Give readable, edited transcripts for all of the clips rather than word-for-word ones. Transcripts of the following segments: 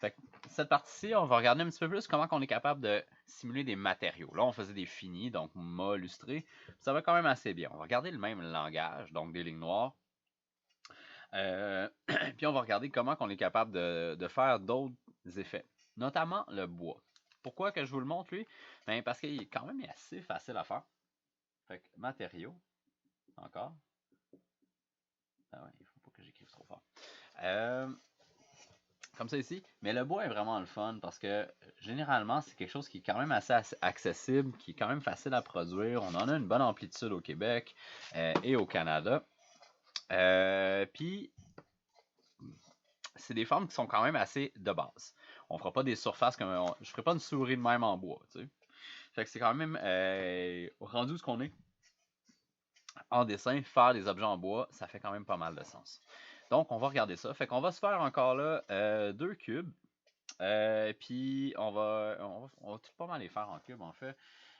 Fait que cette partie-ci, on va regarder un petit peu plus comment on est capable de simuler des matériaux. Là, on faisait des finis, donc mât, lustré. Ça va quand même assez bien. On va regarder le même langage, donc des lignes noires. Puis on va regarder comment on est capable de faire d'autres effets, notamment le bois. Pourquoi que je vous le montre, lui? Ben, parce qu'il est quand même assez facile à faire. Fait que matériaux, encore. Ah ouais, il faut pas que j'écrive trop fort. Comme ça ici. Mais le bois est vraiment le fun parce que généralement, c'est quelque chose qui est quand même assez accessible, qui est quand même facile à produire. On en a une bonne amplitude au Québec et au Canada. Puis, c'est des formes qui sont quand même assez de base. On fera pas des surfaces comme... je ferai pas une souris de même en bois, tu sais. Fait que c'est quand même rendu où ce qu'on est en dessin, faire des objets en bois, ça fait quand même pas mal de sens. Donc, on va regarder ça. Fait qu'on va se faire encore là 2 cubes. Puis, on va tout pas mal les faire en cubes, en fait.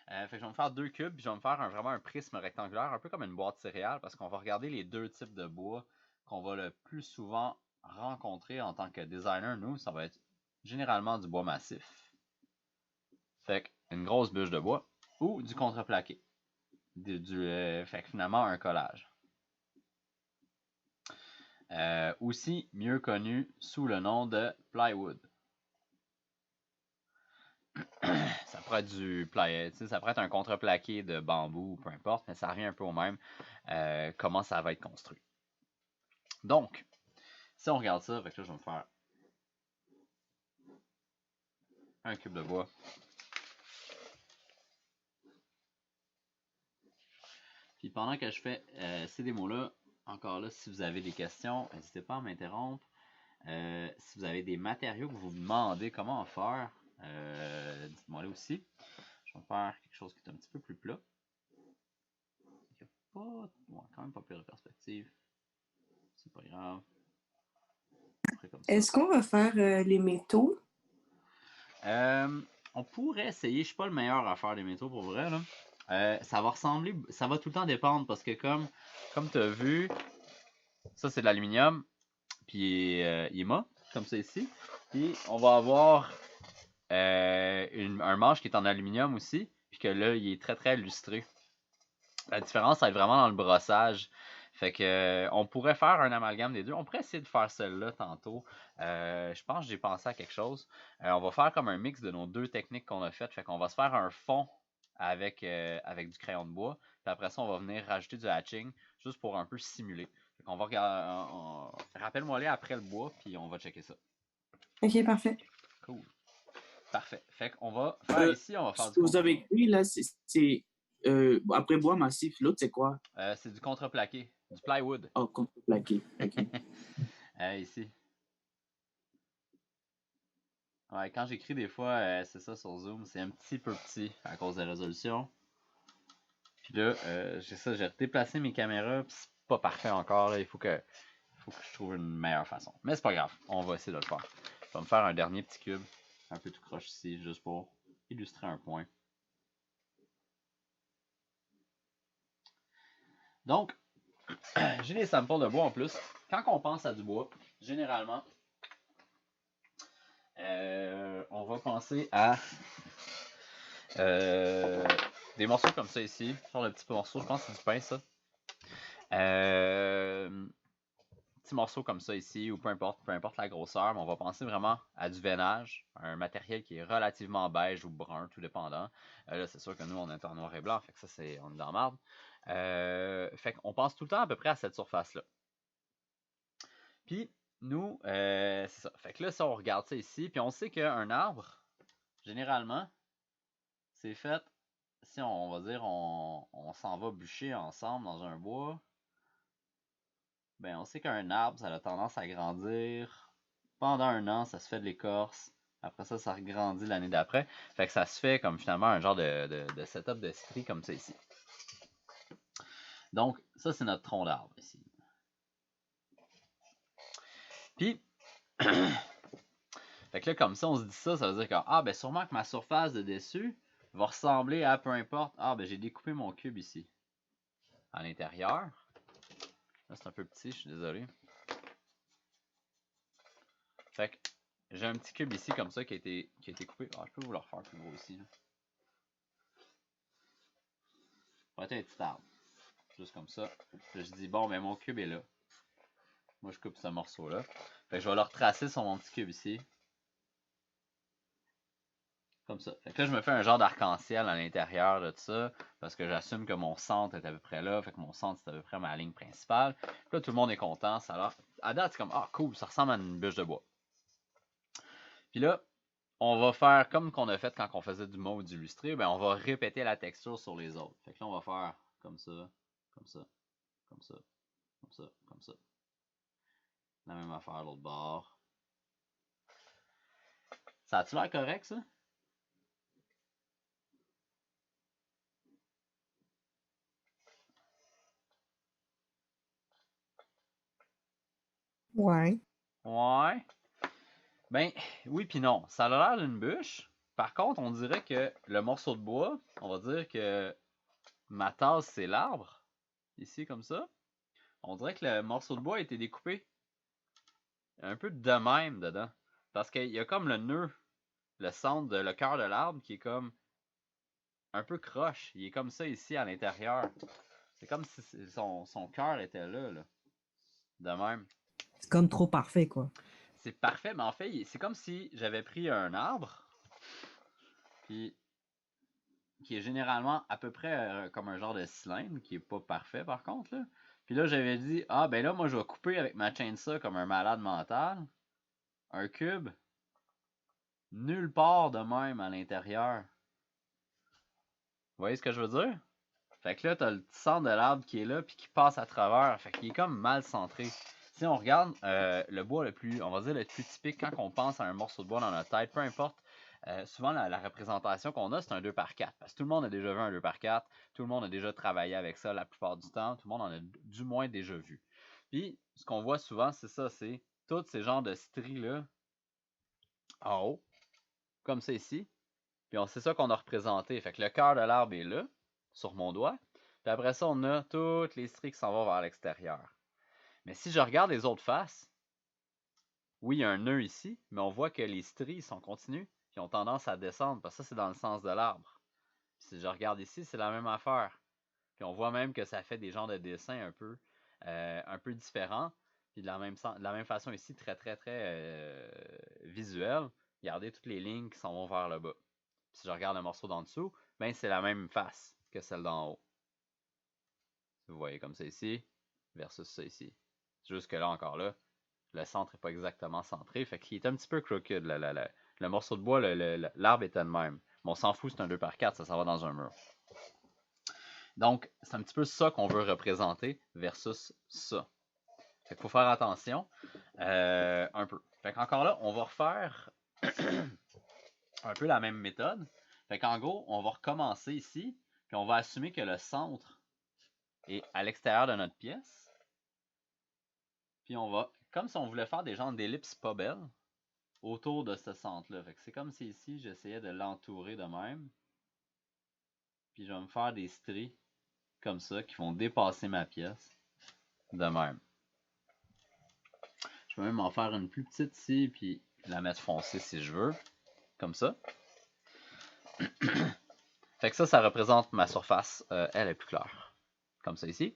Fait que je vais me faire 2 cubes, puis je vais me faire vraiment un prisme rectangulaire, un peu comme une boîte céréales, parce qu'on va regarder les deux types de bois qu'on va le plus souvent rencontrer en tant que designer. Nous, ça va être généralement du bois massif. Fait qu'une grosse bûche de bois ou du contreplaqué. Fait que finalement, un collage. Aussi mieux connu sous le nom de plywood. Ça pourrait être du ça pourrait être un contreplaqué de bambou, peu importe, mais ça revient un peu au même comment ça va être construit. Donc, si on regarde ça, fait que là, je vais me faire un cube de bois. Puis pendant que je fais ces démos-là, encore là, si vous avez des questions, n'hésitez pas à m'interrompre. Si vous avez des matériaux que vous vous demandez comment faire, dites-moi là aussi. Je vais faire quelque chose qui est un petit peu plus plat. Il n'y a pas... Ouais, quand même pas pire de perspective. C'est pas grave. Est-ce qu'on va faire les métaux? On pourrait essayer. Je suis pas le meilleur à faire des métaux pour vrai. Là. Ça va ressembler. Ça va tout le temps dépendre parce que comme tu as vu, ça c'est de l'aluminium. Puis il est mat, comme ça ici. Puis on va avoir un manche qui est en aluminium aussi. Puis que là, il est très très lustré. La différence, ça va être vraiment dans le brossage. Fait que on pourrait faire un amalgame des deux. On pourrait essayer de faire celle-là tantôt. Je pense que j'ai pensé à quelque chose. On va faire comme un mix de nos deux techniques qu'on a faites. Fait qu'on va se faire un fond avec du crayon de bois. Puis après ça, on va venir rajouter du hatching juste pour un peu simuler. Fait qu'on va regarder. Rappelle-moi les après le bois, puis on va checker ça. Ok, parfait. Cool. Parfait. Fait qu'on va faire ici, on va faire Ce du que vous avez écrit, là, c'est après bois massif. L'autre, c'est quoi? c'est du contreplaqué, du plywood. Oh, contreplaqué. OK. Ici. Ouais, quand j'écris des fois, c'est ça sur Zoom, c'est un petit peu petit à cause de la résolution. Puis là, j'ai déplacé mes caméras, puis c'est pas parfait encore. Là. Il faut que je trouve une meilleure façon. Mais c'est pas grave, on va essayer de le faire. Je vais me faire un dernier petit cube, un peu tout croche ici, juste pour illustrer un point. Donc, j'ai des samples de bois en plus. Quand on pense à du bois, généralement, on va penser à des morceaux comme ça ici. Sur le petit morceau, je pense que c'est du pain, ça. Petits morceaux comme ça ici, ou peu importe la grosseur, mais on va penser vraiment à du veinage, un matériel qui est relativement beige ou brun, tout dépendant. Là, c'est sûr que nous, on est en noir et blanc, fait que ça, on est dans la marde. Fait qu'on pense tout le temps à peu près à cette surface-là. Puis, nous, c'est ça. Fait que là, si on regarde ça ici, puis on sait qu'un arbre, généralement, c'est fait, si on va dire, on s'en va bûcher ensemble dans un bois, ben on sait qu'un arbre, ça a tendance à grandir. Pendant un an, ça se fait de l'écorce. Après ça, ça regrandit l'année d'après. Fait que ça se fait comme finalement un genre de setup de strie comme ça ici. Donc, ça, c'est notre tronc d'arbre ici. Puis, fait que là, comme ça, on se dit ça, ça veut dire que, ah, ben sûrement que ma surface de dessus va ressembler à peu importe. Ah, ben j'ai découpé mon cube ici. À l'intérieur. Là, c'est un peu petit, je suis désolé. Fait que j'ai un petit cube ici comme ça qui a été coupé. Ah, je peux vous le refaire plus gros ici. Là. Ça va être un petit arbre. Juste comme ça. Là, je dis, bon, ben mon cube est là. Moi, je coupe ce morceau-là. Fait que je vais le retracer sur mon petit cube ici. Comme ça. Fait que là, je me fais un genre d'arc-en-ciel à l'intérieur de tout ça. Parce que j'assume que mon centre est à peu près là. Fait que mon centre, c'est à peu près ma ligne principale. Puis là, tout le monde est content. Ça a l'air. À date, c'est comme, ah, cool, ça ressemble à une bûche de bois. Puis là, on va faire comme qu'on a fait quand on faisait du mode illustré. Ben, on va répéter la texture sur les autres. Fait que là, on va faire comme ça, comme ça, comme ça, comme ça, comme ça. La même affaire à l'autre bord. Ça a-tu l'air correct, ça? Ouais. Ouais. Ben, oui puis non. Ça a l'air d'une bûche. Par contre, on dirait que le morceau de bois, on va dire que ma tasse, c'est l'arbre. Ici, comme ça. On dirait que le morceau de bois a été découpé un peu de même dedans. Parce qu'il y a comme le nœud, le centre, le cœur de l'arbre qui est comme un peu croche. Il est comme ça ici à l'intérieur. C'est comme si son cœur était là, là. De même. C'est comme trop parfait, quoi. C'est parfait, mais en fait, c'est comme si j'avais pris un arbre, puis qui est généralement à peu près comme un genre de cylindre, qui est pas parfait par contre, là. Puis là, j'avais dit, ah ben là, moi, je vais couper avec ma chainsaw comme un malade mental, un cube, nulle part de même à l'intérieur. Vous voyez ce que je veux dire? Fait que là, t'as le centre de l'arbre qui est là, puis qui passe à travers. Fait qu'il est comme mal centré. Si on regarde le bois le plus, on va dire le plus typique quand on pense à un morceau de bois dans notre tête, peu importe, souvent la représentation qu'on a, c'est un 2x4. Parce que tout le monde a déjà vu un 2x4, tout le monde a déjà travaillé avec ça la plupart du temps, tout le monde en a du moins déjà vu. Puis, ce qu'on voit souvent, c'est ça, c'est tous ces genres de stries-là en haut, comme ça ici. Puis c'est ça qu'on a représenté. Fait que le cœur de l'arbre est là, sur mon doigt. Puis après ça, on a toutes les stries qui s'en vont vers l'extérieur. Mais si je regarde les autres faces, oui, il y a un nœud ici, mais on voit que les stries sont continues, puis ont tendance à descendre, parce que ça, c'est dans le sens de l'arbre. Puis si je regarde ici, c'est la même affaire. Puis on voit même que ça fait des genres de dessins un peu différents. Puis de la même façon ici, très, très, très visuel. Regardez toutes les lignes qui s'en vont vers le bas. Puis si je regarde le morceau d'en dessous, ben c'est la même face que celle d'en haut. Vous voyez comme ça ici, versus ça ici. Juste que là, encore là, le centre n'est pas exactement centré, fait qu'il est un petit peu crooked. Le morceau de bois, l'arbre était le même. Mais on s'en fout, c'est un 2x4, ça va dans un mur. Donc, c'est un petit peu ça qu'on veut représenter versus ça. Fait qu'il faut faire attention un peu. Fait qu'encore là, on va refaire un peu la même méthode. Fait qu'en gros, on va recommencer ici, puis on va assumer que le centre est à l'extérieur de notre pièce. Puis on va, comme si on voulait faire des genres d'ellipses pas belles autour de ce centre-là. Fait que c'est comme si ici, j'essayais de l'entourer de même. Puis je vais me faire des stries comme ça qui vont dépasser ma pièce de même. Je peux même en faire une plus petite ici, puis la mettre foncée si je veux. Comme ça. Fait que ça représente ma surface. Elle est plus claire. Comme ça ici.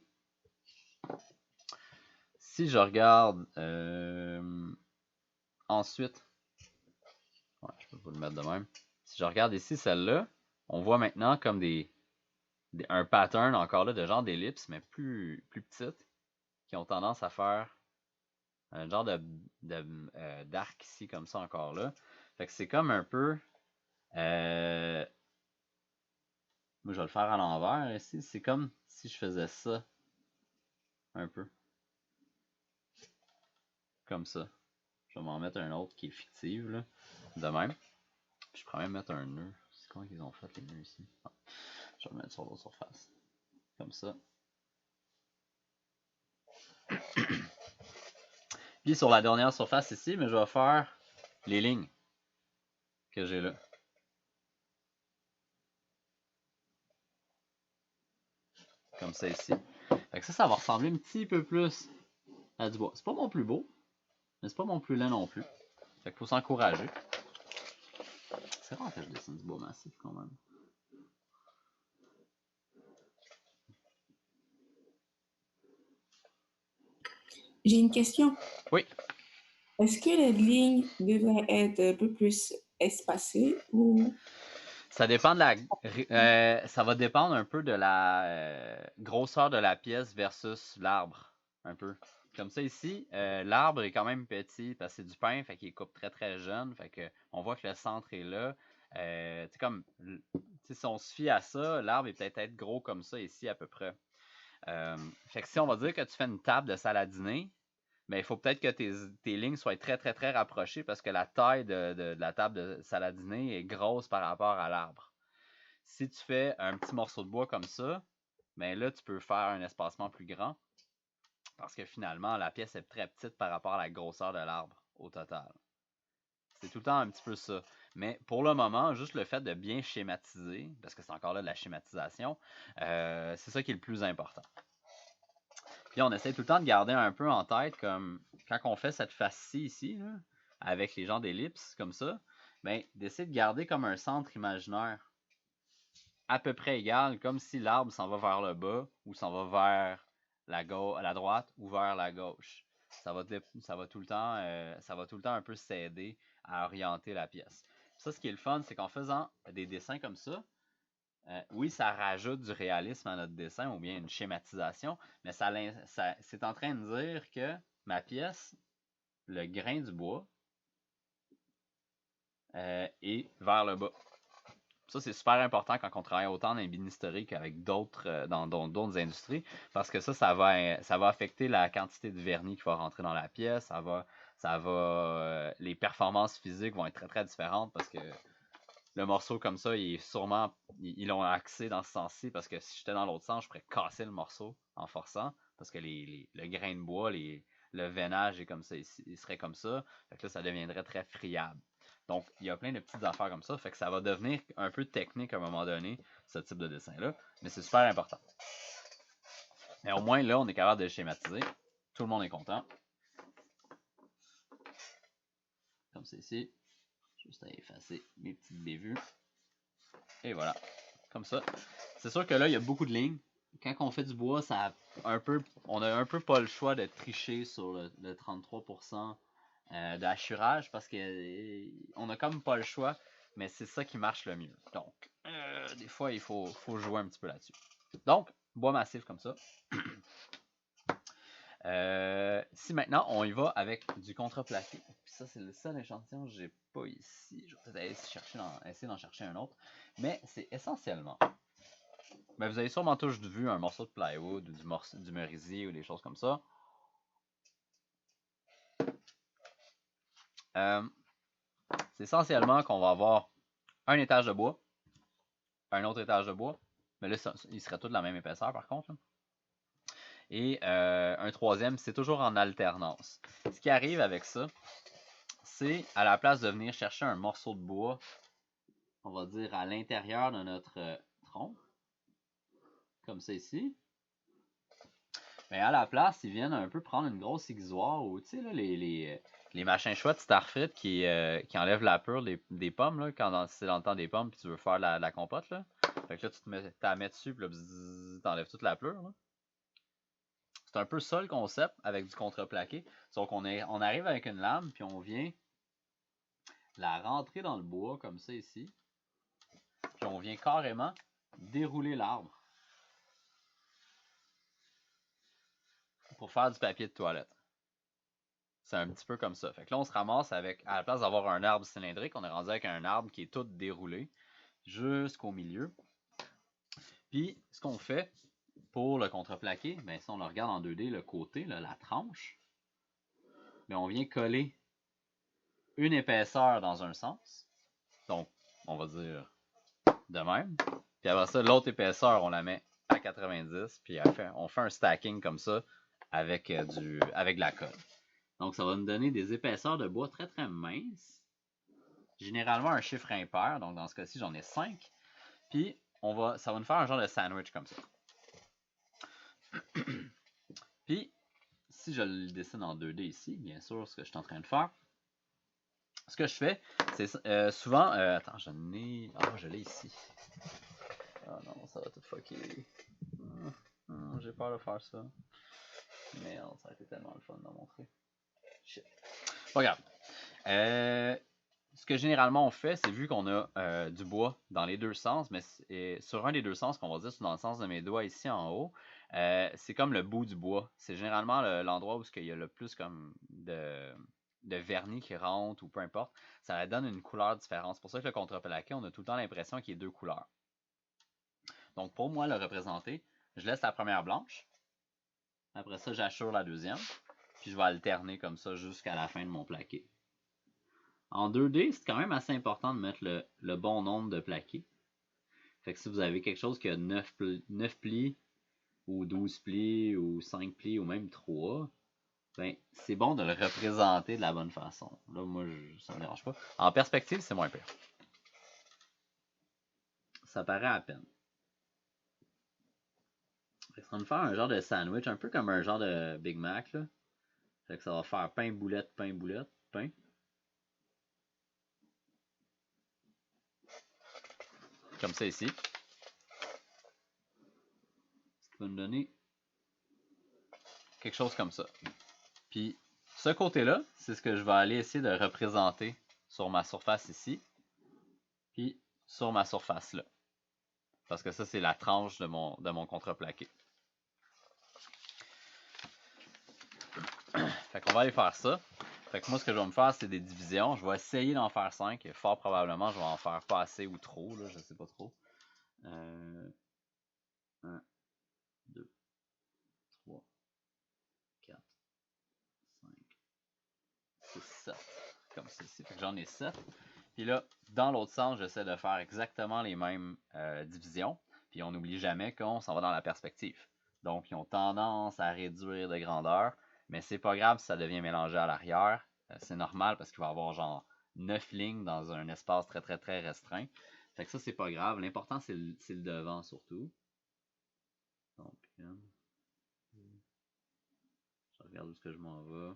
Si je regarde ensuite, ouais, je peux vous le mettre de même. Si je regarde ici celle-là, on voit maintenant comme un pattern encore là de genre d'ellipse, mais plus petites, qui ont tendance à faire un genre d'arc ici comme ça encore là. Fait que c'est comme un peu moi je vais le faire à l'envers ici. C'est comme si je faisais ça un peu. Comme ça. Je vais m'en mettre un autre qui est fictive, là. De même. Puis je pourrais même mettre un nœud. C'est comment qu'ils ont fait les nœuds ici? Ah. Je vais le mettre sur l'autre surface. Comme ça. Puis sur la dernière surface ici, mais je vais faire les lignes que j'ai là. Comme ça ici. Fait que ça va ressembler un petit peu plus à du bois. C'est pas mon plus beau, mais c'est pas mon plus laid non plus. Fait qu'il faut s'encourager. C'est rare que je dessine du bois massif quand même. J'ai une question. Oui. Est-ce que les lignes devraient être un peu plus espacées ou... Ça dépend de ça va dépendre un peu de la grosseur de la pièce versus l'arbre. Un peu. Comme ça ici, l'arbre est quand même petit parce que c'est du pin, fait qu'il coupe très très jeune. Fait que on voit que le centre est là. Si on se fie à ça, l'arbre est peut-être être gros comme ça ici à peu près. Fait que si on va dire que tu fais une table de salle à dîner, mais il faut peut-être que tes lignes soient très très très rapprochées parce que la taille de la table de salle à dîner est grosse par rapport à l'arbre. Si tu fais un petit morceau de bois comme ça, ben là tu peux faire un espacement plus grand parce que finalement la pièce est très petite par rapport à la grosseur de l'arbre au total. C'est tout le temps un petit peu ça. Mais pour le moment, juste le fait de bien schématiser, parce que c'est encore là de la schématisation, c'est ça qui est le plus important. Puis on essaie tout le temps de garder un peu en tête, comme quand on fait cette face-ci ici, là, avec les genres d'ellipses comme ça, ben, d'essayer de garder comme un centre imaginaire à peu près égal, comme si l'arbre s'en va vers le bas ou s'en va vers la droite ou vers la gauche. Ça va tout le temps un peu s'aider à orienter la pièce. Ça, ce qui est le fun, c'est qu'en faisant des dessins comme ça, oui, ça rajoute du réalisme à notre dessin ou bien une schématisation, mais c'est en train de dire que ma pièce, le grain du bois, est vers le bas. Ça, c'est super important quand on travaille autant dans l'ébénisterie qu'avec d'autres dans d'autres industries, parce que ça va affecter la quantité de vernis qui va rentrer dans la pièce, les performances physiques vont être très très différentes parce que le morceau comme ça, ils l'ont axé dans ce sens-ci parce que si j'étais dans l'autre sens, je pourrais casser le morceau en forçant parce que le grain de bois, le veinage est comme ça, il serait comme ça. Fait que là, ça deviendrait très friable. Donc, il y a plein de petites affaires comme ça. Fait que ça va devenir un peu technique à un moment donné, ce type de dessin-là. Mais c'est super important. Mais au moins, là, on est capable de le schématiser. Tout le monde est content. Comme c'est ici. Juste à effacer mes petites bévues. Et voilà. Comme ça. C'est sûr que là, il y a beaucoup de lignes. Quand on fait du bois, on a un peu pas le choix de tricher sur le 33% d'assurage parce qu'on a comme pas le choix, mais c'est ça qui marche le mieux. Donc, des fois, il faut jouer un petit peu là-dessus. Donc, bois massif comme ça. Si maintenant, on y va avec du contreplaqué. Puis ça, c'est le seul échantillon que j'ai pas ici. Je vais peut-être essayer d'en chercher un autre. Mais c'est essentiellement... Ben, vous avez sûrement tous vu un morceau de plywood ou du merisier ou des choses comme ça. C'est essentiellement qu'on va avoir un étage de bois, un autre étage de bois, mais là, il serait tous de la même épaisseur par contre. Là. Et un troisième, c'est toujours en alternance. Ce qui arrive avec ça, c'est à la place de venir chercher un morceau de bois, on va dire à l'intérieur de notre tronc, comme ça ici, mais à la place, ils viennent un peu prendre une grosse aiguisoire ou, tu sais, là, les machins chouettes Starfrit qui enlèvent la pure des pommes, là, quand c'est dans le temps des pommes puis tu veux faire la compote, là. Fait que là, tu la mets dessus puis là, t'enlèves toute la pleure, là. C'est un peu ça le concept avec du contreplaqué. Sauf qu'on arrive avec une lame puis on vient la rentrer dans le bois comme ça ici. Puis on vient carrément dérouler l'arbre. Pour faire du papier de toilette. C'est un petit peu comme ça. Fait que là, on se ramasse avec, à la place d'avoir un arbre cylindrique, on est rendu avec un arbre qui est tout déroulé jusqu'au milieu. Puis, ce qu'on fait pour le contreplaqué, ben, si on le regarde en 2D, le côté, là, la tranche, ben, on vient coller une épaisseur dans un sens. Donc, on va dire de même. Puis après ça, l'autre épaisseur, on la met à 90. Puis on fait un stacking comme ça avec de la colle. Donc, ça va nous donner des épaisseurs de bois très très minces. Généralement un chiffre impair. Donc, dans ce cas-ci, j'en ai 5. Puis, ça va nous faire un genre de sandwich comme ça. Puis, si je le dessine en 2D ici, bien sûr, ce que je suis en train de faire, ce que je fais, c'est souvent... attends, je l'ai... Ah, je l'ai ici. Ah non, ça va tout fucker. J'ai peur de faire ça. Merde, ça a été tellement le fun d'en montrer. Shit. Pas grave. Ce que généralement on fait, c'est vu qu'on a du bois dans les deux sens, mais sur un des deux sens, qu'on va dire, c'est dans le sens de mes doigts ici en haut, c'est comme le bout du bois. C'est généralement l'endroit où il y a le plus comme de vernis qui rentre ou peu importe. Ça donne une couleur différente. C'est pour ça que le contreplaqué, on a tout le temps l'impression qu'il y a deux couleurs. Donc pour moi, le représenter, je laisse la première blanche. Après ça, j'assure la deuxième. Puis je vais alterner comme ça jusqu'à la fin de mon plaqué. En 2D, c'est quand même assez important de mettre le bon nombre de plaqués. Fait que si vous avez quelque chose qui a 9 plis, ou 12 plis, ou 5 plis, ou même 3, ben, c'est bon de le représenter de la bonne façon. Là, moi, ça me dérange pas. En perspective, c'est moins pire. Ça paraît à peine. Fait que ça va me faire un genre de sandwich, un peu comme un genre de Big Mac, là. Fait que ça va faire pain, boulette, pain, boulette, pain. Comme ça ici. Ça va me donner quelque chose comme ça. Puis, ce côté-là, c'est ce que je vais aller essayer de représenter sur ma surface ici. Puis, sur ma surface là. Parce que ça, c'est la tranche de mon contreplaqué. Fait qu'on va aller faire ça. Fait que moi, ce que je vais me faire, c'est des divisions. Je vais essayer d'en faire 5. Et fort probablement, je vais en faire pas assez ou trop. Là, je sais pas trop. 1, 2, 3, 4, 5, 6, 7. Comme ceci. Fait que j'en ai 7. Puis là, dans l'autre sens, j'essaie de faire exactement les mêmes divisions. Puis on n'oublie jamais qu'on s'en va dans la perspective. Donc, ils ont tendance à réduire de grandeur. Mais c'est pas grave si ça devient mélangé à l'arrière. C'est normal parce qu'il va y avoir genre 9 lignes dans un espace très très très restreint. Fait que ça, c'est pas grave. L'important, c'est le devant surtout. Donc, je regarde où est-ce que je m'en vais.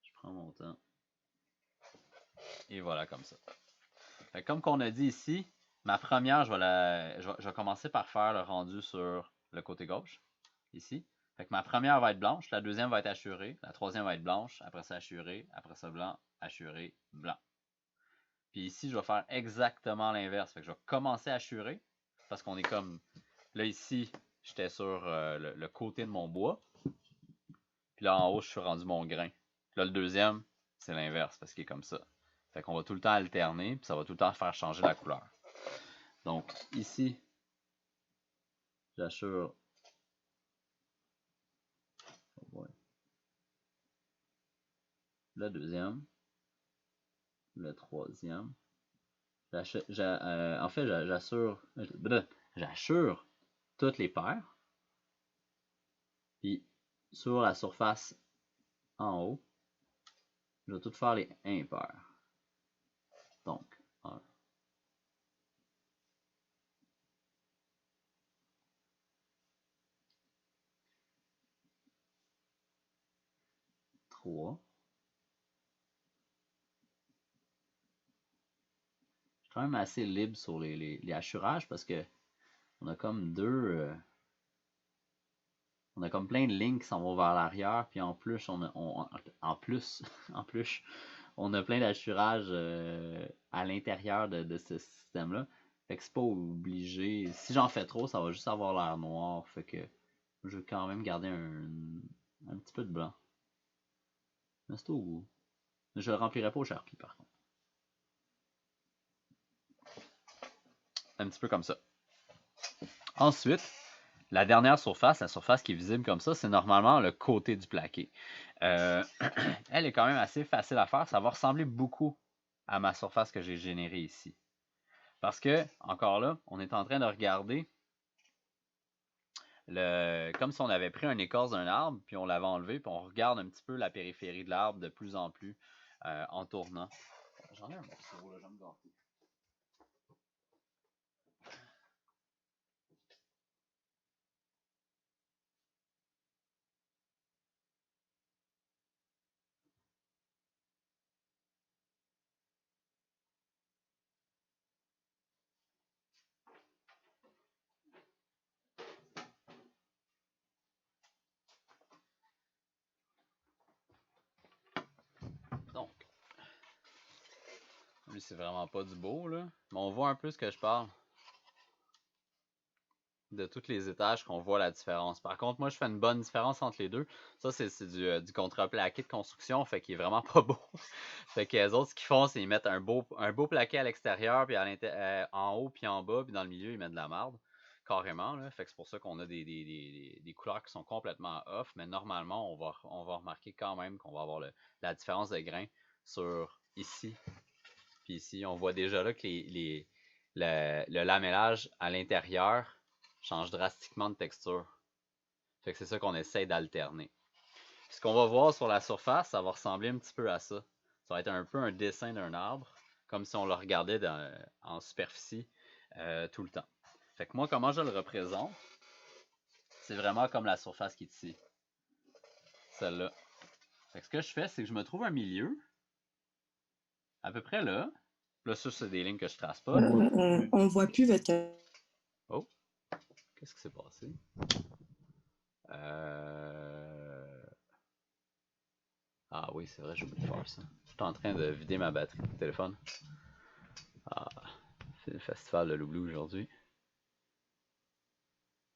Je prends mon temps. Et voilà, comme ça. Fait que comme qu'on a dit ici, ma première, je vais commencer par faire le rendu sur le côté gauche. Ici. Fait que ma première va être blanche, la deuxième va être hachurée, la troisième va être blanche, après ça hachurée, après ça blanc, hachuré, blanc. Puis ici, je vais faire exactement l'inverse. Fait que je vais commencer à hachurer, parce qu'on est comme... Là, ici, j'étais sur le côté de mon bois. Puis là, en haut, je suis rendu mon grain. Puis là, le deuxième, c'est l'inverse, parce qu'il est comme ça. Fait qu'on va tout le temps alterner, puis ça va tout le temps faire changer la couleur. Donc, ici, j'assure... Le deuxième, le troisième. En fait, j'assure toutes les paires. Puis sur la surface en haut, je vais tout faire les impaires. Donc, 1, 3. Je suis quand même assez libre sur les hachurages parce que on a comme on a comme plein de lignes qui s'en vont vers l'arrière, puis en plus, on a plein d'hachurages à l'intérieur de ce système-là. Fait que c'est pas obligé. Si j'en fais trop, ça va juste avoir l'air noir. Fait que je vais quand même garder un petit peu de blanc. Mais c'est au goût. Je le remplirai pas au Sharpie par contre. Un petit peu comme ça. Ensuite, la dernière surface, la surface qui est visible comme ça, c'est normalement le côté du plaqué. Elle est quand même assez facile à faire. Ça va ressembler beaucoup à ma surface que j'ai générée ici. Parce que, encore là, on est en train de regarder comme si on avait pris un écorce d'un arbre, puis on l'avait enlevé, puis on regarde un petit peu la périphérie de l'arbre de plus en plus en tournant. J'en ai un morceau, là, je vais me gâter. Lui, c'est vraiment pas du beau, là. Mais on voit un peu ce que je parle. De tous les étages qu'on voit la différence. Par contre, moi, je fais une bonne différence entre les deux. Ça, c'est du contreplaqué de construction, fait qu'il est vraiment pas beau. Fait que les autres, ce qu'ils font, c'est qu'ils mettent un beau plaqué à l'extérieur, puis en haut, puis en bas, puis dans le milieu, ils mettent de la marde. Carrément, là. Fait que c'est pour ça qu'on a des couleurs qui sont complètement off, mais normalement, on va remarquer quand même qu'on va avoir la différence de grain sur ici. Puis ici, on voit déjà là que le lamellage à l'intérieur change drastiquement de texture. Fait que c'est ça qu'on essaye d'alterner. Puis ce qu'on va voir sur la surface, ça va ressembler un petit peu à ça. Ça va être un peu un dessin d'un arbre, comme si on le regardait en superficie tout le temps. Fait que moi, comment je le représente, c'est vraiment comme la surface qui est ici. Celle-là. Fait que ce que je fais, c'est que je me trouve un milieu, à peu près là. Là, ça, c'est des lignes que je trace pas. On voit plus votre... Oh! Qu'est-ce qui s'est passé? Ah oui, c'est vrai, j'ai oublié de faire ça. Je suis en train de vider ma batterie de téléphone. Ah, c'est le festival de l'oubli aujourd'hui.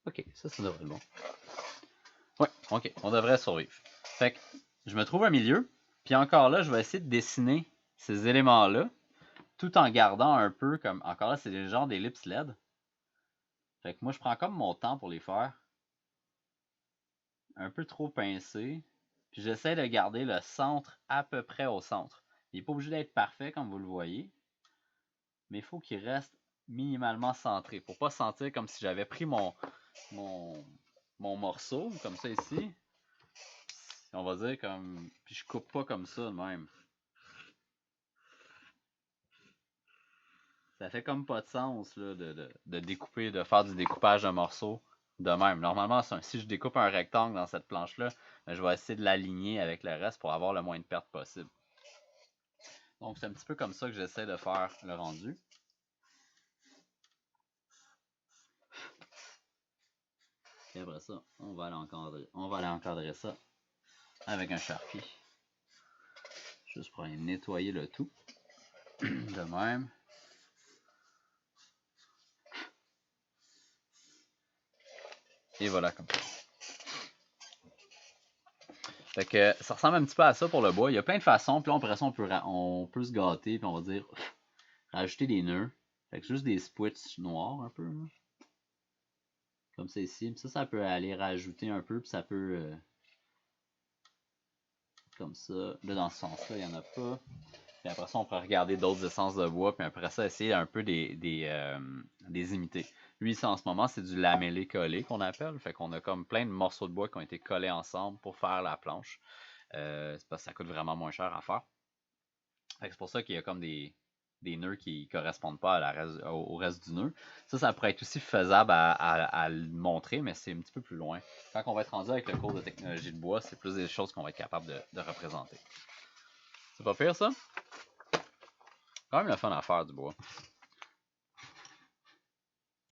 Ok, ça devrait être bon. Ouais, ok, on devrait survivre. Fait que je me trouve un milieu, puis encore là, je vais essayer de dessiner ces éléments-là, tout en gardant un peu comme... Encore là, c'est des genres d'ellipses LED. Fait que moi, je prends comme mon temps pour les faire. Un peu trop pincé. Puis j'essaie de garder le centre à peu près au centre. Il n'est pas obligé d'être parfait comme vous le voyez. Mais il faut qu'il reste minimalement centré. Pour pas sentir comme si j'avais pris mon morceau, comme ça ici. On va dire comme... Puis je coupe pas comme ça de même. Ça fait comme pas de sens là, de découper, de faire du découpage de morceaux de même. Normalement, si je découpe un rectangle dans cette planche-là, ben, je vais essayer de l'aligner avec le reste pour avoir le moins de pertes possible. Donc, c'est un petit peu comme ça que j'essaie de faire le rendu. Et après ça, on va aller encadrer ça avec un Sharpie. Juste pour aller nettoyer le tout. De même. Et voilà comme ça. Fait que ça ressemble un petit peu à ça pour le bois. Il y a plein de façons. Puis là, après ça, on peut se gâter. Puis on va dire rajouter des nœuds. Fait que juste des splits noirs un peu. Là. Comme ça ici. Puis ça peut aller rajouter un peu. Puis ça peut... comme ça. Là, dans ce sens-là, il n'y en a pas. Puis après ça, on pourrait regarder d'autres essences de bois. Puis après ça, essayer un peu des imiter. Lui, ici, en ce moment, c'est du lamellé collé qu'on appelle. Fait qu'on a comme plein de morceaux de bois qui ont été collés ensemble pour faire la planche. C'est parce que ça coûte vraiment moins cher à faire. Fait que c'est pour ça qu'il y a comme des nœuds qui ne correspondent pas au reste du nœud. Ça pourrait être aussi faisable à le montrer, mais c'est un petit peu plus loin. Quand on va être rendu avec le cours de technologie de bois, c'est plus des choses qu'on va être capable de représenter. C'est pas pire, ça? Quand même le fun à faire du bois.